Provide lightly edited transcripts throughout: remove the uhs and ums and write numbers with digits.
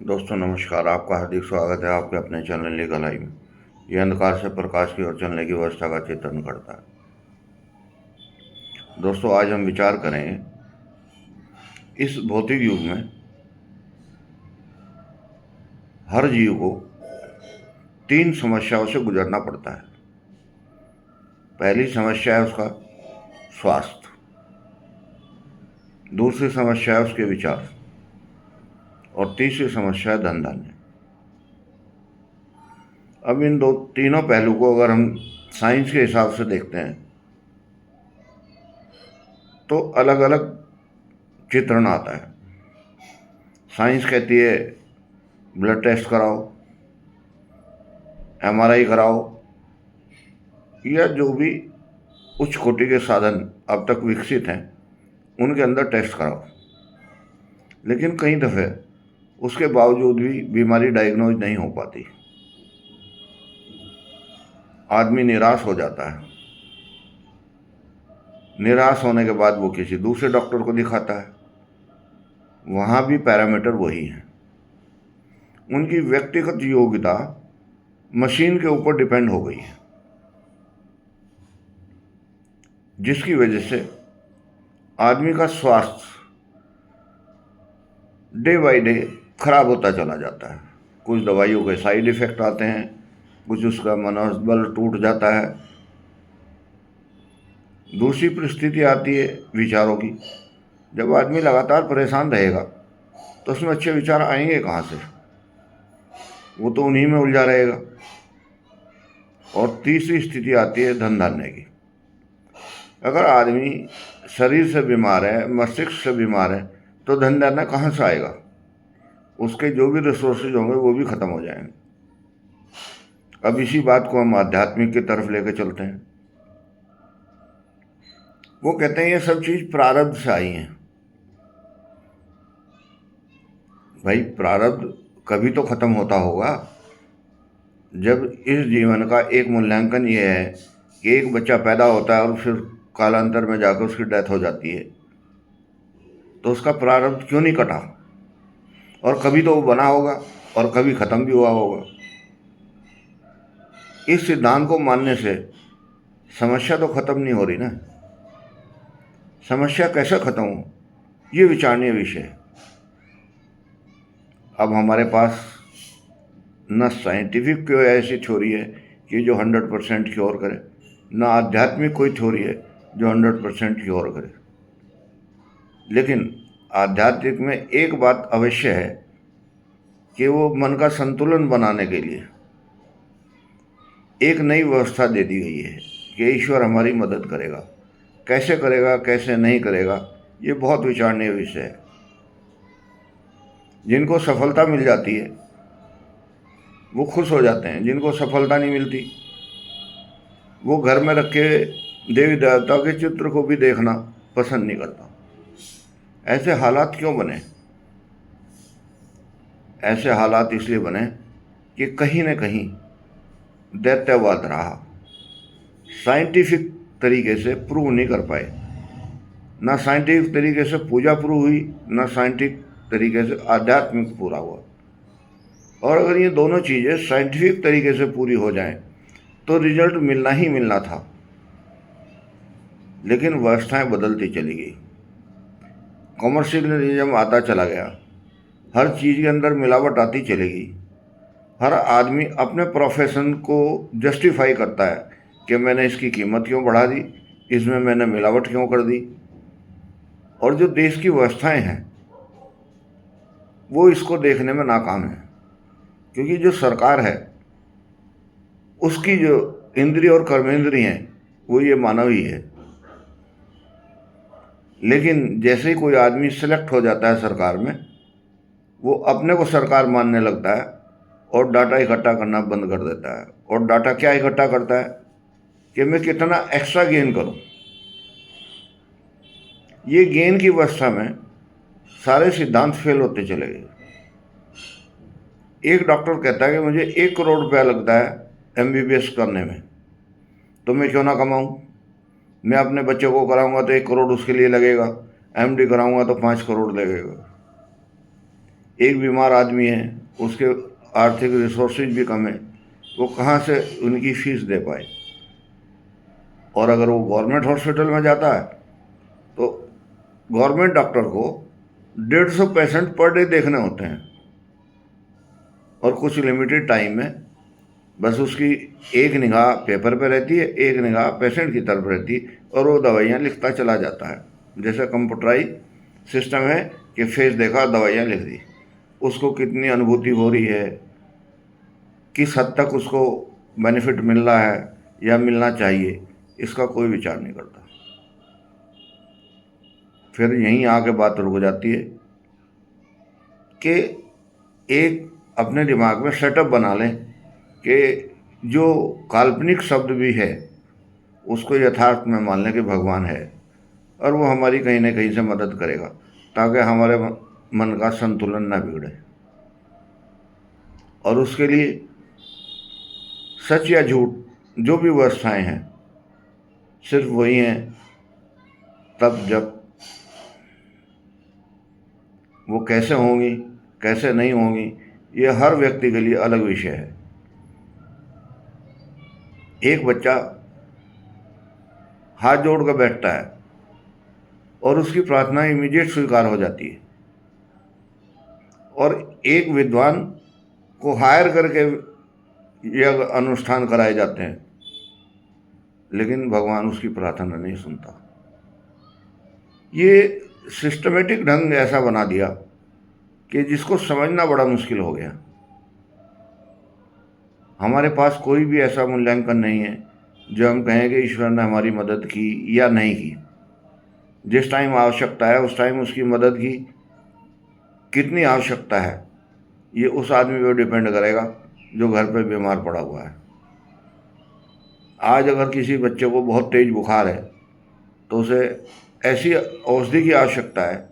दोस्तों नमस्कार। आपका हार्दिक स्वागत है आपके अपने चैनल लीगल आई में। यह अंधकार से प्रकाश की ओर चलने की व्यवस्था का चित्रण करता है। दोस्तों आज हम विचार करें इस भौतिक युग में हर जीव को 3 समस्याओं से गुजरना पड़ता है। पहली समस्या है उसका स्वास्थ्य, दूसरी समस्या है उसके विचार और तीसरी समस्या है धन धान्य। अब इन तीनों पहलू को अगर हम साइंस के हिसाब से देखते हैं तो अलग अलग चित्रण आता है। साइंस कहती है ब्लड टेस्ट कराओ, एमआरआई कराओ, या जो भी उच्च कोटि के साधन अब तक विकसित हैं उनके अंदर टेस्ट कराओ। लेकिन कई दफ़े उसके बावजूद भी बीमारी डायग्नोज नहीं हो पाती। आदमी निराश हो जाता है। निराश होने के बाद वो किसी दूसरे डॉक्टर को दिखाता है। वहाँ भी पैरामीटर वही हैं। उनकी व्यक्तिगत योग्यता मशीन के ऊपर डिपेंड हो गई है, जिसकी वजह से आदमी का स्वास्थ्य डे बाय डे खराब होता चला जाता है। कुछ दवाइयों के साइड इफ़ेक्ट आते हैं, कुछ उसका मनोबल टूट जाता है। दूसरी परिस्थिति आती है विचारों की। जब आदमी लगातार परेशान रहेगा तो उसमें अच्छे विचार आएंगे कहाँ से? वो तो उन्हीं में उलझा रहेगा। और तीसरी स्थिति आती है धन धान्य की। अगर आदमी शरीर से बीमार है, मस्तिष्क से बीमार है, तो धन धान्य कहाँ से आएगा? उसके जो भी रिसोर्सेज होंगे वो भी खत्म हो जाएंगे। अब इसी बात को हम आध्यात्मिक की तरफ लेकर चलते हैं। वो कहते हैं ये सब चीज प्रारब्ध से आई हैं। भाई प्रारब्ध कभी तो खत्म होता होगा। जब इस जीवन का एक मूल्यांकन ये है कि एक बच्चा पैदा होता है और फिर कालांतर में जाकर उसकी डेथ हो जाती है, तो उसका प्रारब्ध क्यों नहीं कटा? और कभी तो वो बना होगा और कभी खत्म भी हुआ होगा। इस सिद्धांत को मानने से समस्या तो खत्म नहीं हो रही ना। समस्या कैसे खत्म हो, ये विचारणीय विषय है। अब हमारे पास न साइंटिफिक कोई ऐसी थ्योरी है कि जो 100% क्योर करे, न आध्यात्मिक कोई थ्योरी है जो 100% क्योर करे। लेकिन आध्यात्मिक में एक बात अवश्य है कि वो मन का संतुलन बनाने के लिए एक नई व्यवस्था दे दी गई है कि ईश्वर हमारी मदद करेगा। कैसे करेगा, कैसे नहीं करेगा, ये बहुत विचारणीय विषय है। जिनको सफलता मिल जाती है वो खुश हो जाते हैं, जिनको सफलता नहीं मिलती वो घर में रखे देवी देवता के चित्र को भी देखना पसंद नहीं करता। ऐसे हालात क्यों बने? ऐसे हालात इसलिए बने कि कहीं न कहीं दैत्यवाद रहा। साइंटिफिक तरीके से प्रूव नहीं कर पाए। ना साइंटिफिक तरीके से पूजा प्रूव हुई, ना साइंटिफिक तरीके से आध्यात्मिक पूरा हुआ। और अगर ये दोनों चीज़ें साइंटिफिक तरीके से पूरी हो जाएं तो रिजल्ट मिलना ही मिलना था। लेकिन व्यवस्थाएं बदलती चली गई, कॉमर्शियलिज्म आता चला गया, हर चीज़ के अंदर मिलावट आती चली गई। हर आदमी अपने प्रोफेशन को जस्टिफाई करता है कि मैंने इसकी कीमत क्यों बढ़ा दी, इसमें मैंने मिलावट क्यों कर दी। और जो देश की व्यवस्थाएं हैं वो इसको देखने में नाकाम है, क्योंकि जो सरकार है उसकी जो इंद्रिय और कर्मेंद्रिय हैं वो ये मानव ही है। लेकिन जैसे ही कोई आदमी सिलेक्ट हो जाता है सरकार में, वो अपने को सरकार मानने लगता है और डाटा इकट्ठा करना बंद कर देता है। और डाटा क्या इकट्ठा करता है कि मैं कितना एक्स्ट्रा गेन करूं। ये गेन की व्यवस्था में सारे सिद्धांत फेल होते चले गए। एक डॉक्टर कहता है कि मुझे 1 करोड़ रुपया लगता है एमबीबीएस करने में, तो मैं क्यों ना कमाऊं? मैं अपने बच्चे को कराऊंगा तो 1 करोड़ उसके लिए लगेगा, एमडी कराऊंगा तो 5 करोड़ लगेगा। एक बीमार आदमी है, उसके आर्थिक रिसोर्सेज भी कम है, वो कहाँ से उनकी फीस दे पाए। और अगर वो गवर्नमेंट हॉस्पिटल में जाता है तो गवर्नमेंट डॉक्टर को 150 पेशेंट पर डे देखने होते हैं और कुछ लिमिटेड टाइम में बस उसकी एक निगाह पेपर पे रहती है, एक निगाह पेशेंट की तरफ रहती है और वो दवाइयाँ लिखता चला जाता है। जैसे कंप्यूटराइज सिस्टम है कि फेस देखा, दवाइयाँ लिख दी। उसको कितनी अनुभूति हो रही है, किस हद तक उसको बेनिफिट मिल रहा है या मिलना चाहिए, इसका कोई विचार नहीं करता। फिर यहीं आके बात रुक जाती है कि एक अपने दिमाग में सेटअप बना लें कि जो काल्पनिक शब्द भी है उसको यथार्थ में मान लें कि भगवान है और वो हमारी कहीं ना कहीं से मदद करेगा ताकि हमारे मन का संतुलन ना बिगड़े। और उसके लिए सच या झूठ जो भी व्यवस्थाएं हैं सिर्फ वही हैं तब जब वो कैसे होंगी कैसे नहीं होंगी ये हर व्यक्ति के लिए अलग विषय है। एक बच्चा हाथ जोड़ कर बैठता है और उसकी प्रार्थना इमीडिएट स्वीकार हो जाती है, और एक विद्वान को हायर करके यह अनुष्ठान कराए जाते हैं, लेकिन भगवान उसकी प्रार्थना नहीं सुनता। ये सिस्टमेटिक ढंग ऐसा बना दिया कि जिसको समझना बड़ा मुश्किल हो गया। हमारे पास कोई भी ऐसा मूल्यांकन नहीं है जो हम कहें कि ईश्वर ने हमारी मदद की या नहीं की। जिस टाइम आवश्यकता है उस टाइम उसकी मदद की, कितनी आवश्यकता है ये उस आदमी पर डिपेंड करेगा जो घर पे बीमार पड़ा हुआ है। आज अगर किसी बच्चे को बहुत तेज बुखार है तो उसे ऐसी औषधि की आवश्यकता है,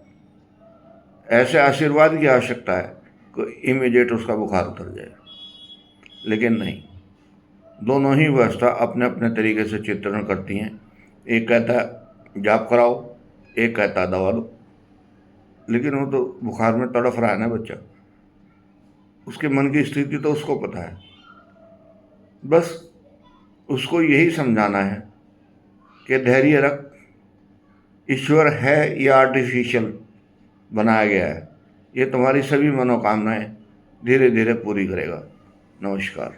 ऐसे आशीर्वाद की आवश्यकता है कि इमीडिएट उसका बुखार उतर जाए। लेकिन नहीं, दोनों ही व्यवस्था अपने अपने तरीके से चित्रण करती हैं। एक कहता है जाप कराओ, एक कहता है दवा दो। लेकिन वो तो बुखार में तड़फ रहा है ना बच्चा, उसके मन की स्थिति तो उसको पता है। बस उसको यही समझाना है कि धैर्य रख, ईश्वर है या आर्टिफिशियल बनाया गया है, ये तुम्हारी सभी मनोकामनाएं धीरे धीरे पूरी करेगा। नमस्कार।